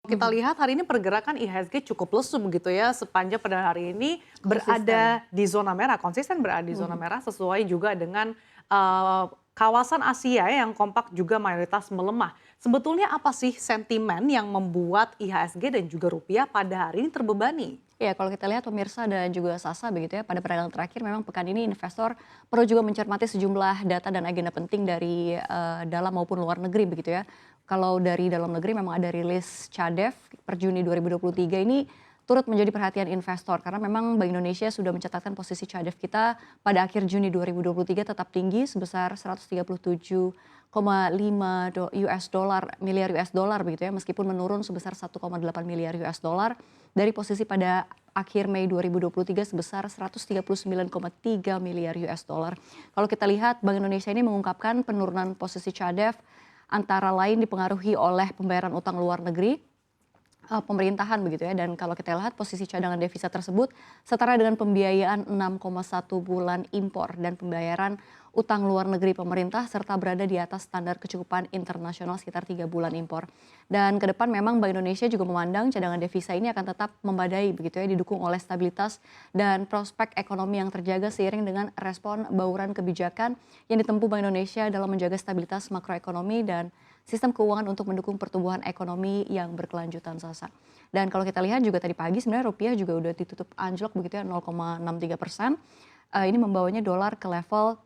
Kita Mhm. lihat hari ini pergerakan IHSG cukup lesu begitu ya, sepanjang pada hari ini Konsisten. berada di zona merah, konsisten berada di zona Mhm. merah sesuai juga dengan kawasan Asia yang kompak juga mayoritas melemah. Sebetulnya apa sih sentimen yang membuat IHSG dan juga rupiah pada hari ini terbebani? Ya, kalau kita lihat pemirsa dan juga Sasa begitu ya, pada perdagangan terakhir memang pekan ini investor perlu juga mencermati sejumlah data dan agenda penting dari dalam maupun luar negeri begitu ya. Kalau dari dalam negeri memang ada rilis CADEV per Juni 2023 ini turut menjadi perhatian investor karena memang Bank Indonesia sudah mencatatkan posisi CADEV kita pada akhir Juni 2023 tetap tinggi sebesar 137,5 miliar US dollar begitu ya, meskipun menurun sebesar 1,8 miliar US dollar dari posisi pada akhir Mei 2023 sebesar 139,3 miliar US dollar. Kalau kita lihat Bank Indonesia ini mengungkapkan penurunan posisi CADEV antara lain dipengaruhi oleh pembayaran utang luar negeri pemerintahan begitu ya, dan kalau kita lihat posisi cadangan devisa tersebut setara dengan pembiayaan 6,1 bulan impor dan pembayaran utang luar negeri pemerintah serta berada di atas standar kecukupan internasional sekitar 3 bulan impor. Dan ke depan memang Bank Indonesia juga memandang cadangan devisa ini akan tetap membadai begitu ya, didukung oleh stabilitas dan prospek ekonomi yang terjaga seiring dengan respon bauran kebijakan yang ditempuh Bank Indonesia dalam menjaga stabilitas makroekonomi dan sistem keuangan untuk mendukung pertumbuhan ekonomi yang berkelanjutan, Sasa. Dan kalau kita lihat juga tadi pagi sebenarnya rupiah juga udah ditutup anjlok begitu ya 0,63%. Ini membawanya dolar ke level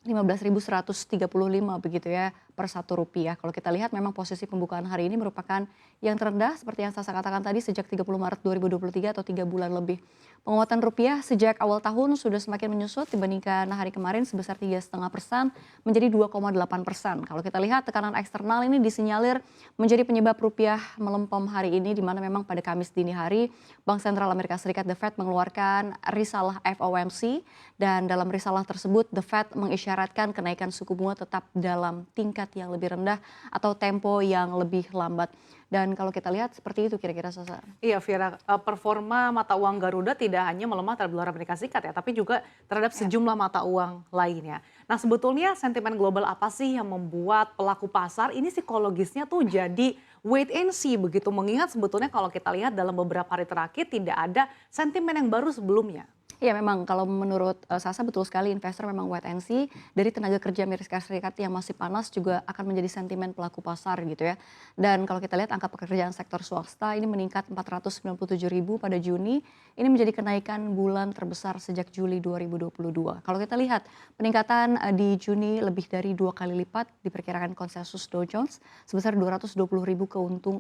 15.135 begitu ya per satu rupiah. Kalau kita lihat memang posisi pembukaan hari ini merupakan yang terendah seperti yang saya katakan tadi sejak 30 Maret 2023 atau 3 bulan lebih. Penguatan rupiah sejak awal tahun sudah semakin menyusut dibandingkan hari kemarin sebesar 3,5% menjadi 2,8%. Kalau kita lihat tekanan eksternal ini disinyalir menjadi penyebab rupiah melempem hari ini di mana memang pada Kamis dini hari Bank Sentral Amerika Serikat The Fed mengeluarkan risalah FOMC dan dalam risalah tersebut The Fed mengisyaratkan kenaikan suku bunga tetap dalam tingkat yang lebih rendah atau tempo yang lebih lambat. Dan kalau kita lihat seperti itu kira-kira Sasa. Iya Vira, performa mata uang Garuda tidak hanya melemah terhadap dolar Amerika Serikat ya, tapi juga terhadap Ya. sejumlah mata uang lainnya. Nah sebetulnya sentimen global apa sih yang membuat pelaku pasar ini psikologisnya tuh jadi wait and see begitu, mengingat sebetulnya kalau kita lihat dalam beberapa hari terakhir tidak ada sentimen yang baru sebelumnya. Iya memang kalau menurut Sasa betul sekali investor memang wait and see dari tenaga kerja Amerika Serikat yang masih panas juga akan menjadi sentimen pelaku pasar gitu ya. Dan kalau kita lihat angka pekerjaan sektor swasta ini meningkat 497.000 pada Juni, ini menjadi kenaikan bulan terbesar sejak Juli 2022. Kalau kita lihat peningkatan di Juni lebih dari 2 kali lipat diperkirakan konsensus Dow Jones sebesar 220.000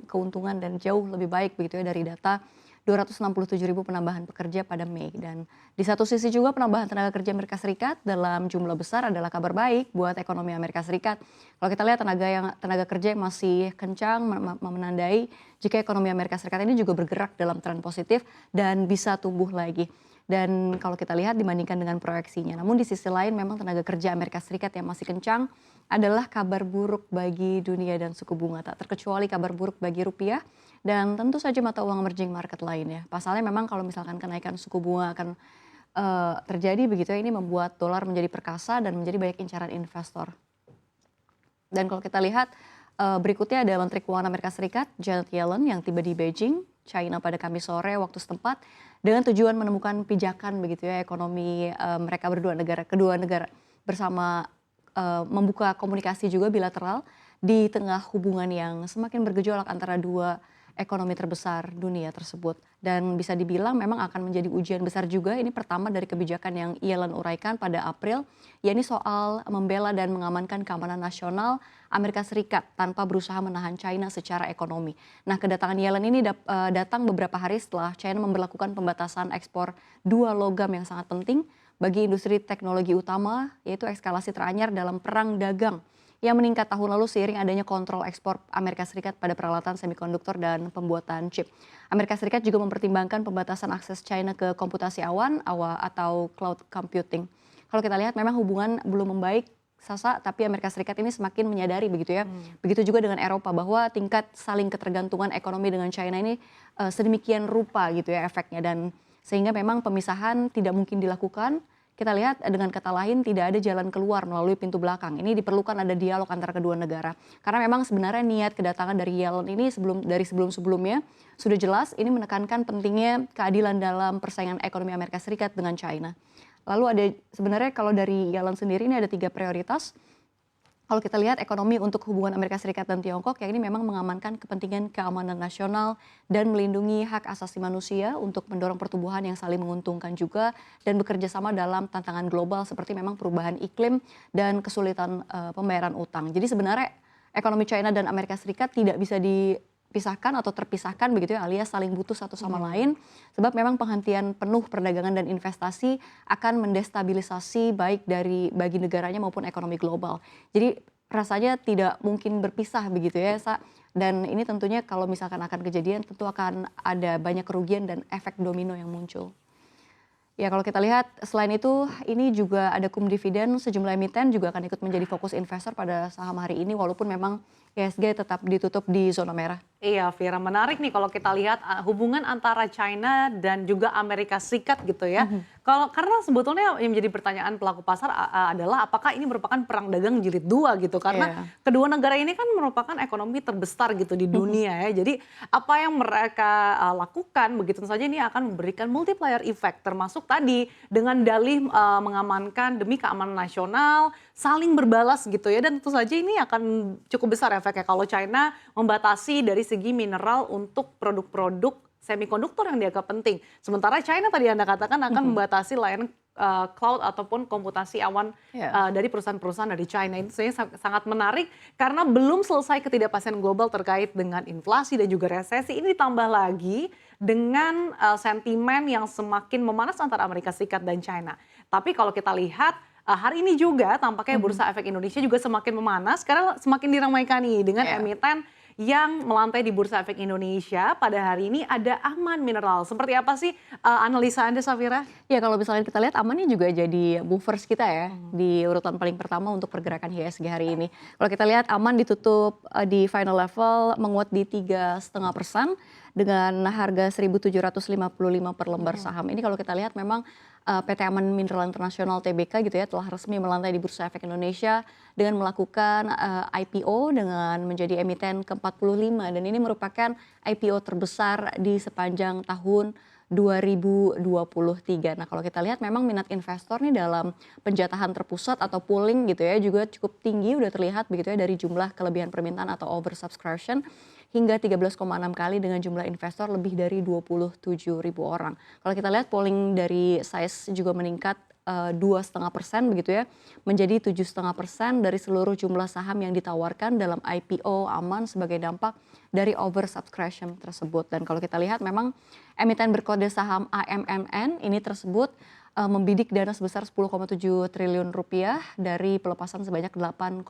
keuntungan dan jauh lebih baik begitu ya dari data 267.000 penambahan pekerja pada Mei. Dan di satu sisi juga penambahan tenaga kerja Amerika Serikat dalam jumlah besar adalah kabar baik buat ekonomi Amerika Serikat. Kalau kita lihat tenaga kerja yang masih kencang menandai jika ekonomi Amerika Serikat ini juga bergerak dalam tren positif dan bisa tumbuh lagi. Dan kalau kita lihat dibandingkan dengan proyeksinya. Namun di sisi lain memang tenaga kerja Amerika Serikat yang masih kencang adalah kabar buruk bagi dunia dan suku bunga. Tak terkecuali kabar buruk bagi rupiah dan tentu saja mata uang emerging market lainnya. Pasalnya memang kalau misalkan kenaikan suku bunga akan terjadi begitu ya, ini membuat dolar menjadi perkasa dan menjadi banyak incaran investor. Dan kalau kita lihat berikutnya ada Menteri Keuangan Amerika Serikat Janet Yellen yang tiba di Beijing, China pada Kamis sore waktu setempat dengan tujuan menemukan pijakan begitu ya ekonomi mereka kedua negara bersama membuka komunikasi juga bilateral di tengah hubungan yang semakin bergejolak antara dua ekonomi terbesar dunia tersebut. Dan bisa dibilang memang akan menjadi ujian besar juga ini pertama dari kebijakan yang Yellen uraikan pada April, yakni soal membela dan mengamankan keamanan nasional Amerika Serikat tanpa berusaha menahan China secara ekonomi. Nah kedatangan Yellen ini datang beberapa hari setelah China memberlakukan pembatasan ekspor dua logam yang sangat penting bagi industri teknologi utama, yaitu eskalasi teranyar dalam perang dagang yang meningkat tahun lalu seiring adanya kontrol ekspor Amerika Serikat pada peralatan semikonduktor dan pembuatan chip. Amerika Serikat juga mempertimbangkan pembatasan akses China ke komputasi awan atau cloud computing. Kalau kita lihat memang hubungan belum membaik Sasa, tapi Amerika Serikat ini semakin menyadari begitu ya. Begitu juga dengan Eropa bahwa tingkat saling ketergantungan ekonomi dengan China ini sedemikian rupa gitu ya efeknya dan sehingga memang pemisahan tidak mungkin dilakukan. kita lihat dengan kata lain tidak ada jalan keluar melalui pintu belakang. Ini diperlukan ada dialog antara kedua negara. Karena memang sebenarnya niat kedatangan dari Yellen ini dari sebelum-sebelumnya sudah jelas ini menekankan pentingnya keadilan dalam persaingan ekonomi Amerika Serikat dengan China. Lalu ada sebenarnya kalau dari Yellen sendiri ini ada 3 prioritas. Kalau kita lihat ekonomi untuk hubungan Amerika Serikat dan Tiongkok yang ini memang mengamankan kepentingan keamanan nasional dan melindungi hak asasi manusia untuk mendorong pertumbuhan yang saling menguntungkan juga dan bekerja sama dalam tantangan global seperti memang perubahan iklim dan kesulitan pembayaran utang. Jadi sebenarnya ekonomi China dan Amerika Serikat tidak bisa dipisahkan atau terpisahkan begitu ya, alias saling butuh satu sama lain sebab memang penghentian penuh perdagangan dan investasi akan mendestabilisasi baik bagi negaranya maupun ekonomi global. Jadi rasanya tidak mungkin berpisah begitu ya, dan ini tentunya kalau misalkan akan kejadian tentu akan ada banyak kerugian dan efek domino yang muncul. Ya kalau kita lihat selain itu ini juga ada dividen sejumlah emiten juga akan ikut menjadi fokus investor pada saham hari ini walaupun memang IHSG tetap ditutup di zona merah. Iya, Vira, menarik nih kalau kita lihat hubungan antara China dan juga Amerika Serikat gitu ya. Karena sebetulnya yang menjadi pertanyaan pelaku pasar adalah apakah ini merupakan perang dagang jilid 2 gitu. Karena kedua negara ini kan merupakan ekonomi terbesar gitu di dunia ya. Jadi apa yang mereka lakukan begitu saja ini akan memberikan multiplier effect termasuk tadi dengan dalih mengamankan demi keamanan nasional, saling berbalas gitu ya. Dan tentu saja ini akan cukup besar efeknya kalau China membatasi dari segi mineral untuk produk-produk semikonduktor yang dianggap penting. Sementara China tadi Anda katakan akan membatasi layanan cloud ataupun komputasi awan dari perusahaan-perusahaan dari China. Itu sebenarnya sangat menarik karena belum selesai ketidakpastian global terkait dengan inflasi dan juga resesi. Ini ditambah lagi dengan sentimen yang semakin memanas antara Amerika Serikat dan China. Tapi kalau kita lihat hari ini juga tampaknya Bursa Efek Indonesia juga semakin memanas karena semakin diramaikan nih dengan emiten yang melantai di Bursa Efek Indonesia pada hari ini ada Aman Mineral. Seperti apa sih analisa Anda, Safira? Ya kalau misalnya kita lihat Aman ini juga jadi movers kita ya di urutan paling pertama untuk pergerakan IHSG hari ini. Kalau kita lihat Aman ditutup di final level menguat di 3,5% dengan harga 1.755 per lembar saham. Ini kalau kita lihat memang PT Aman Mineral Internasional Tbk gitu ya telah resmi melantai di Bursa Efek Indonesia dengan melakukan IPO dengan menjadi emiten ke-45 dan ini merupakan IPO terbesar di sepanjang tahun 2023. Nah kalau kita lihat memang minat investor nih dalam penjatahan terpusat atau pooling gitu ya juga cukup tinggi udah terlihat begitu ya dari jumlah kelebihan permintaan atau oversubscription hingga 13,6 kali dengan jumlah investor lebih dari 27.000 orang. Kalau kita lihat polling dari size juga meningkat 2,5% begitu ya, menjadi 7,5% dari seluruh jumlah saham yang ditawarkan dalam IPO Aman sebagai dampak dari oversubscription tersebut. Dan kalau kita lihat memang emiten berkode saham AMMN ini tersebut membidik dana sebesar 10,7 triliun rupiah dari pelepasan sebanyak 8,8%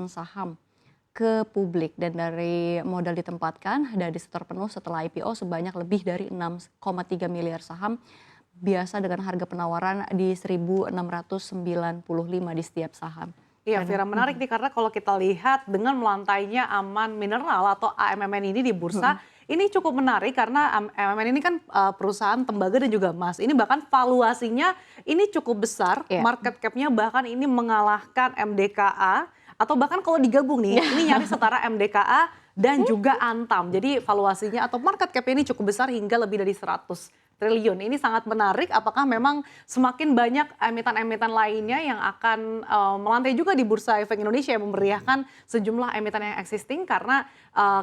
saham ke publik dan dari modal ditempatkan dari setor penuh setelah IPO sebanyak lebih dari 6,3 miliar saham biasa dengan harga penawaran di 1.695 di setiap saham. Iya, Vira, menarik nih karena kalau kita lihat dengan melantainya Aman Mineral atau AMMN ini di bursa, ini cukup menarik karena AMMN ini kan perusahaan tembaga dan juga emas. Ini bahkan valuasinya ini cukup besar, market cap-nya bahkan ini mengalahkan MDKA atau bahkan kalau digabung nih, ini nyaris setara MDKA dan juga Antam. Jadi valuasinya atau market cap ini cukup besar hingga lebih dari 100 triliun. Ini sangat menarik. Apakah memang semakin banyak emiten-emiten lainnya yang akan melantai juga di Bursa Efek Indonesia yang memeriahkan sejumlah emiten yang existing? Karena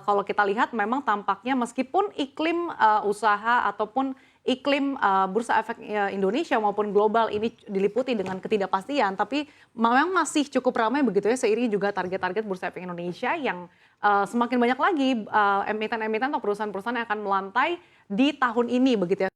kalau kita lihat memang tampaknya meskipun iklim usaha ataupun iklim Bursa Efek Indonesia maupun global ini diliputi dengan ketidakpastian, tapi memang masih cukup ramai begitu ya seiring juga target-target Bursa Efek Indonesia yang semakin banyak lagi emiten-emiten atau perusahaan-perusahaan yang akan melantai di tahun ini begitu ya.